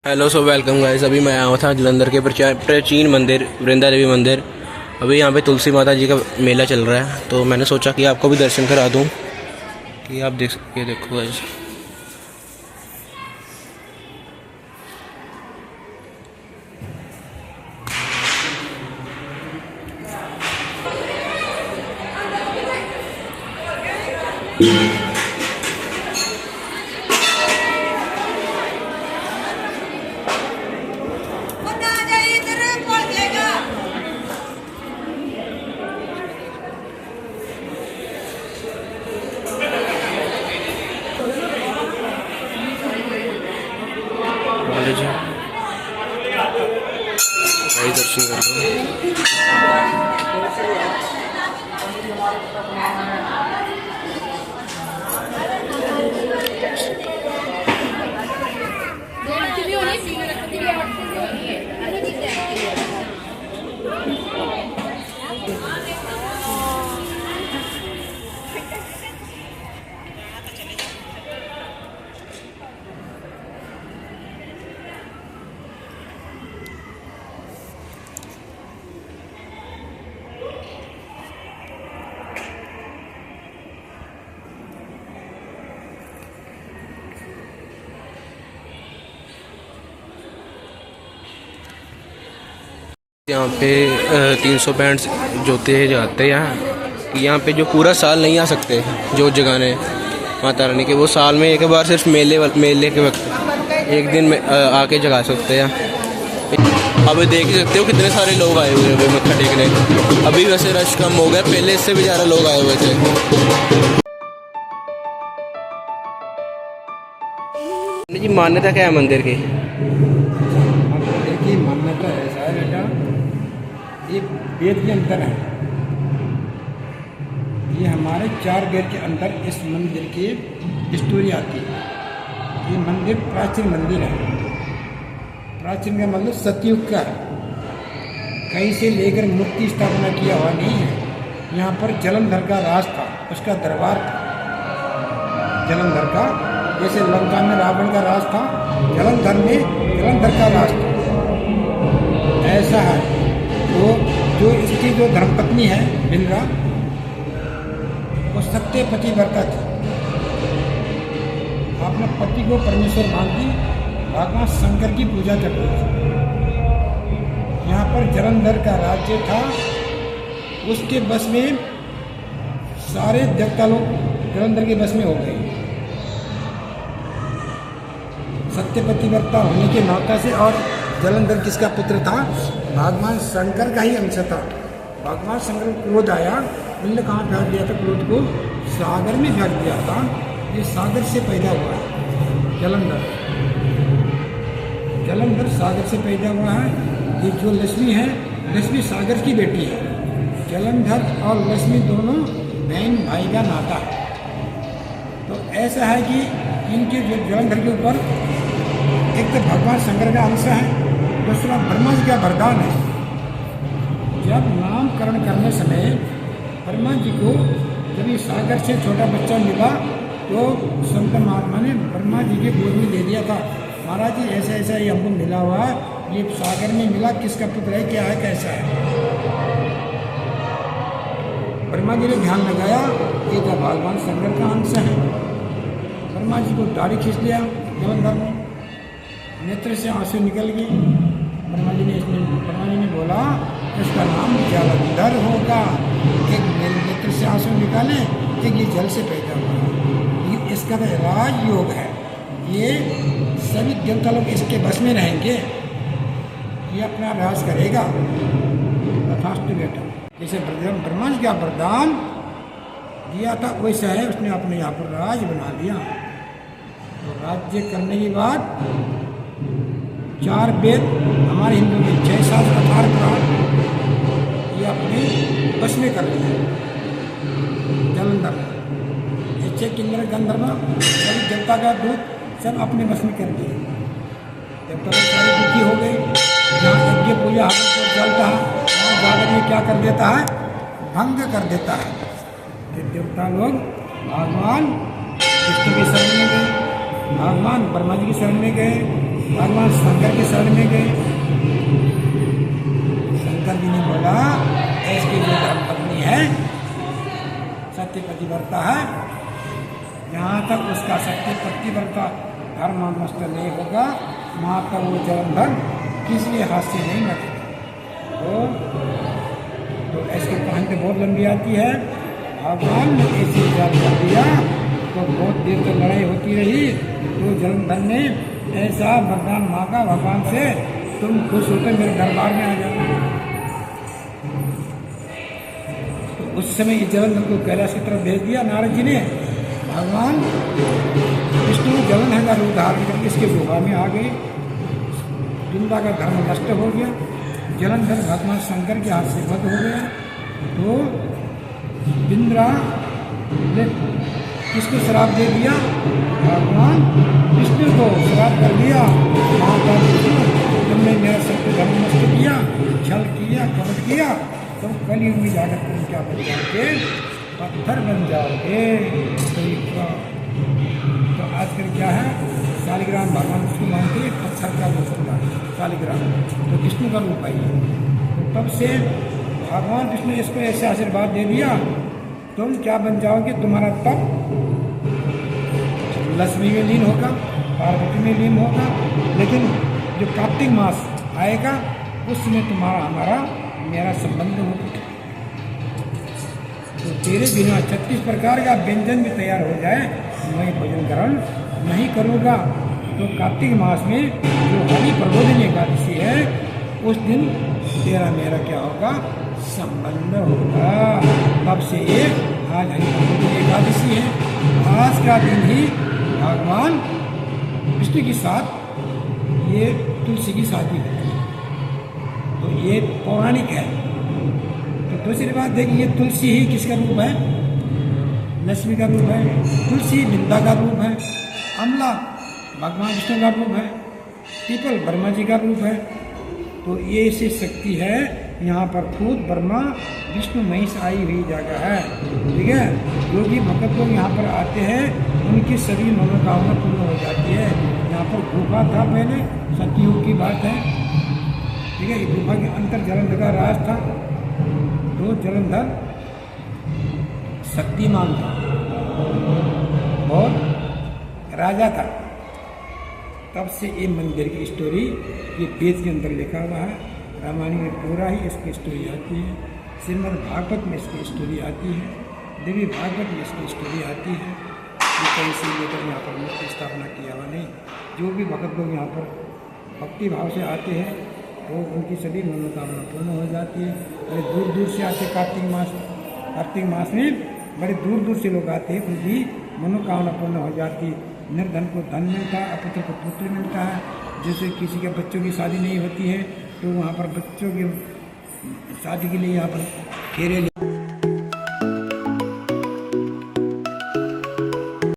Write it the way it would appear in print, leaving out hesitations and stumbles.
Hello so welcome guys. अभी मैं आया था जलंधर के प्राचीन मंदिर वृंदा देवी मंदिर। अभी यहाँ पे तुलसी माता जी का मेला चल रहा है, तो मैंने सोचा कि आपको भी दर्शन करा दूँ कि आप देख सकते, देखो गाइस। दर्शन कर लो। यहाँ पे 365 जोते जाते हैं कि यहाँ पे जो पूरा साल नहीं आ सकते जो जगाने माता रानी के, वो साल में एक बार सिर्फ मेले के वक्त एक दिन में आके जगा सकते हैं। अब देख ही सकते हो कितने सारे लोग आए हुए हैं मत्था टेकने। अभी वैसे रश कम हो गया, पहले इससे भी ज़्यादा लोग आए हुए थे। जी मान्यता क्या है मंदिर की? की मान्यता ऐसा है बेटा, ये वेद के अंदर है। ये हमारे 4 वेद के अंदर इस मंदिर की स्टोरी आती है। ये मंदिर प्राचीन मंदिर है। प्राचीन का मतलब सतयुग का है, कहीं से लेकर मूर्ति स्थापना किया हुआ नहीं है। यहाँ पर जलंधर का राज था, उसका दरबार था जलंधर का। जैसे लंका में रावण का राज था, जलंधर में जलंधर का राज था। ऐसा है। तो जो इसकी जो धर्मपत्नी है बिंद्रा, वो सत्य पतिव्रता थी। अपने पति को परमेश्वर मानती, भगवान शंकर की पूजा करती थी। यहाँ पर जलंधर का राज्य था, उसके बस में सारे देवता लोग जलंधर के बस में हो गए। सत्य पतिव्रता होने के नाता से, और जलंधर किसका पुत्र था? भगवान शंकर का ही अंश था। भगवान शंकर को क्रोध आया, उन्होंने कहाँ फेंक दिया था क्रोध को? सागर में फेंक दिया था। ये सागर से पैदा हुआ है जलंधर। जलंधर सागर से पैदा हुआ है। ये जो लक्ष्मी है, लक्ष्मी सागर की बेटी है। जलंधर और लक्ष्मी दोनों बहन भाई का नाता है। तो ऐसा है कि इनके जो जलंधर के ऊपर एक तो भगवान शंकर का अंश है, दूसरा ब्रह्मा जी का वरदान है। जब नामकरण करने समय ब्रह्मा जी को जब ये सागर से छोटा बच्चा मिला, तो संत महात्मा ने ब्रह्मा जी के गोद में दे दिया था। महाराज जी ऐसा ऐसा ये हमको मिला हुआ है, ये सागर में मिला, किसका पुत्र है, क्या है, कैसा है? ब्रह्मा जी ने ध्यान लगाया कि जब भगवान शंकर का अंश है। ब्रह्मा जी को दाढ़ी खींच लिया जलंधर में, नेत्र से आंसू निकल गई। ब्रह्मा जी ने बोला इसका नाम जलंधर होगा। एक नेत्र से आंसू निकाले, एक ये जल से पैदा हुआ। ये इसका तो राजयोग है। ये सभी देवता लोग इसके बस में रहेंगे, ये अपना राज करेगा। तथास्तु बेटा। जैसे ब्रह्मा जी का वरदान दिया था, वैसा है, उसने अपने यहाँ पर राज बना दिया। तो राज्य करने के बाद 4 वेद हमारे हिंदू में 6 शास्त्र 18 पुराण ये अपने बस में कर लिया जलंधर। ये 6 किन्नर गंधर्व सभी देवता का दूत सब अपने बस में कर दिए। देवता लोग सारे दुखी हो गए। जहाँ यज्ञ पूजा हवन चलता है, वहाँ जाकर ये क्या कर देता है? भंग कर देता है। तो देवता लोग भगवान विष्णु की शरण में गए, भगवान ब्रह्मा जी की शरण में गए, भगवान शंकर के शरण में गए। शंकर जी ने बोला इसकी जो धर्मपत्नी है, सत्य पतिव्रता है, जहाँ तक उसका सत्य पतिव्रता धर्म नष्ट नहीं होगा, वहाँ तक वो जलंधर किसी हाथ से नहीं मरेगा। तो इसकी कहानी तो बहुत लंबी आती है। भगवान ने ऐसे याद कर दिया तो बहुत देर तक लड़ाई होती रही। तो जलंधर ने ऐसा वरदान मांगा भगवान से, तुम खुश होते मेरे दरबार में आ जाओ। तो उस समय जलंधर को कैलाश की तरफ भेज दिया नारद जी ने। भगवान विष्णु जलंधर का रूप धारण करके इसके गुफा में आ गए। वृंदा का धर्म नष्ट हो गया। जलंधर भगवान शंकर के हाथ से वध हो गया। तो इंद्रा ने किसको श्राप दे दिया? भगवान विष्णु को श्राप कर दिया। महाकाल विष्णु, तुमने मेरा सत्य धर्म नष्ट किया, छल किया, कपट किया, तुम कलयुग में जाकर तुम क्या बन जाओगे? पत्थर बन जाओगे। तो आजकल क्या है, शालिग्राम भगवान विष्णु मानते हैं, पत्थर का रूप होगा शालिग्राम, तो विष्णु का रूप है। तो तब से भगवान विष्णु इसको ऐसे आशीर्वाद दे दिया, तुम क्या बन जाओगे? तुम्हारा तप लक्ष्मी में लीन होगा, पार्वती में लीन होगा, लेकिन जो कार्तिक मास आएगा उसमें तुम्हारा हमारा मेरा संबंध होगा। तो तेरे बिना 36 प्रकार का व्यंजन भी तैयार हो जाए, मैं भोजन ग्रहण नहीं करूँगा। तो कार्तिक मास में जो हरि प्रबोधन एकादशी है, उस दिन तेरा मेरा क्या होगा? संबंध होगा। तब से ये आज हरि प्रबोधन एकादशी है। आज का दिन ही भगवान विष्णु के साथ ये तुलसी की शादी है। तो ये पौराणिक है। तो दूसरी बात देखिए, ये तुलसी ही किसका रूप है? लक्ष्मी का रूप है। तुलसी वृंदा का रूप है। अमला भगवान विष्णु का रूप है। पीपल ब्रह्मा जी का रूप है। तो ये ऐसी शक्ति है, यहाँ पर खुद ब्रह्मा विष्णु महेश आई हुई जगह है। ठीक है, जो भी भक्त लोग यहाँ पर आते हैं उनकी सभी मनोकामना पूर्ण हो जाती है। यहाँ पर गुफा था पहले, सतयुग की बात है। ठीक है, गुफा के अंदर जलंधर का राज था। तो जलंधर शक्तिमान था और राजा था। तब से ये मंदिर की स्टोरी ये वेद के अंदर लिखा हुआ है। रामायण में पूरा ही इसकी स्टोरी आती है। श्रीमद् भागवत में इसकी स्टोरी आती है। देवी भागवत में इसकी स्टोरी आती है। ये कहीं से लेकर यहाँ पर मूर्ति स्थापना किया हुआ नहीं। जो भी भक्त लोग यहाँ पर भक्ति भाव से आते हैं तो उनकी सभी मनोकामना पूर्ण हो जाती है। बड़े दूर दूर से आते कार्तिक मास में बड़े दूर दूर से लोग आते हैं, उनकी मनोकामना पूर्ण हो जाती है। निर्धन को धन मिलता है, अपुत्र को पुत्र मिलता है। जैसे किसी के बच्चों की शादी नहीं होती है तो वहाँ पर बच्चों की शादी के लिए यहाँ पर फेरे